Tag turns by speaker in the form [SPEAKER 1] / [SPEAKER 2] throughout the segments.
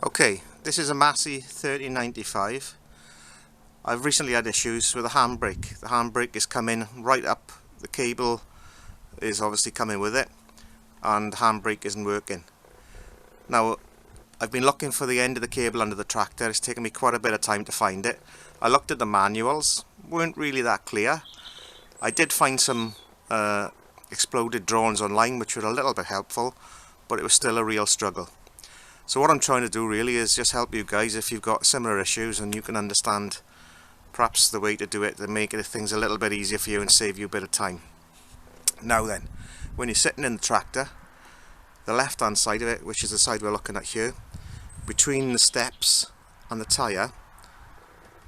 [SPEAKER 1] Okay, this is a Massey 3095. I've recently had issues with the handbrake. The handbrake is coming right up, the cable is obviously coming with it, and the handbrake isn't working. Now, I've been looking for the end of the cable under the tractor. It's taken me quite a bit of time to find it. I looked at the manuals, weren't really that clear. I did find some exploded drawings online which were a little bit helpful, but it was still a real struggle. So what I'm trying to do really is just help you guys if you've got similar issues and you can understand perhaps the way to do it to make things a little bit easier for you and save you a bit of time. Now then, when you're sitting in the tractor, the left hand side of it, which is the side we're looking at here, between the steps and the tyre,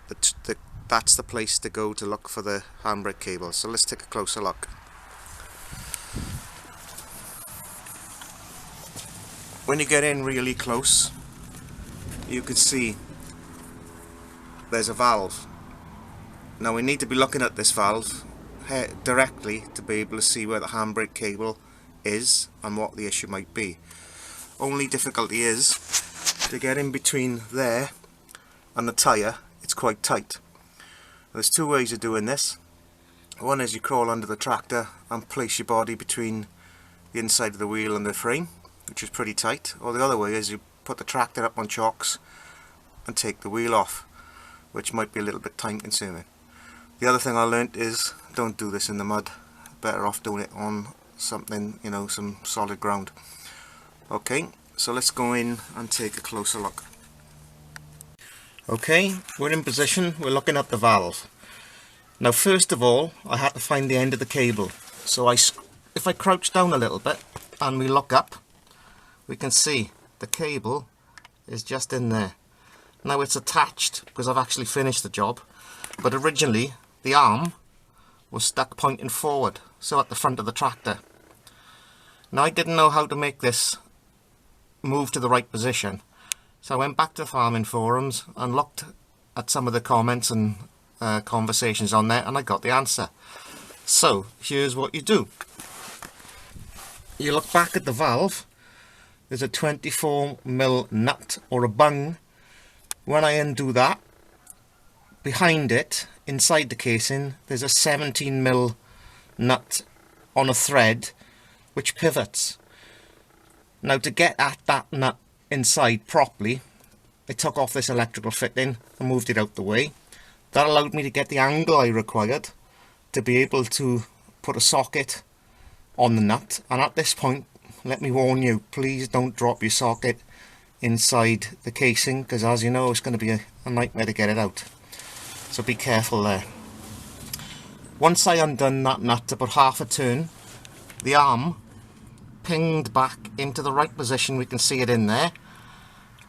[SPEAKER 1] that's the place to go to look for the handbrake cable. So let's take a closer look. When you get in really close, you can see there's a valve. Now we need to be looking at this valve directly to be able to see where the handbrake cable is and what the issue might be. Only difficulty is to get in between there and the tyre. It's quite tight. There's two ways of doing this. One is you crawl under the tractor and place your body between the inside of the wheel and the frame, which is pretty tight, or the other way is you put the tractor up on chocks and take the wheel off, which might be a little bit time consuming. The other thing I learnt is don't do this in the mud, better off doing it on something, you know, some solid ground. Okay, so let's go in and take a closer look. Okay, we're in position, we're looking at the valve. Now first of all, I had to find the end of the cable, so if I crouch down a little bit and we look up, we can see the cable is just in there. Now it's attached because I've actually finished the job, but originally the arm was stuck pointing forward, so at the front of the tractor. Now I didn't know how to make this move to the right position, so I went back to the farming forums and looked at some of the comments and conversations on there, and I got the answer. So here's what you do. You look back at the valve. There's a 24mm nut or a bung. When I undo that, behind it, inside the casing, there's a 17mm nut on a thread which pivots. Now to get at that nut inside properly, I took off this electrical fitting and moved it out the way. That allowed me to get the angle I required to be able to put a socket on the nut, and at this point, let me warn you, please don't drop your socket inside the casing, because as you know, it's going to be a nightmare to get it out. So be careful there. Once I undone that nut about half a turn, the arm pinged back into the right position. We can see it in there,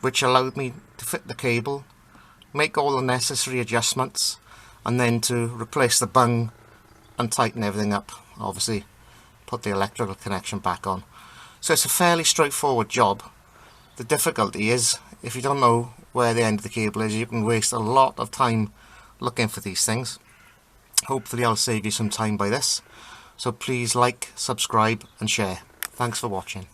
[SPEAKER 1] which allowed me to fit the cable, make all the necessary adjustments, and then to replace the bung and tighten everything up. Obviously, put the electrical connection back on. So it's a fairly straightforward job. The difficulty is, if you don't know where the end of the cable is, you can waste a lot of time looking for these things. Hopefully I'll save you some time by this. So please like, subscribe and share. Thanks for watching.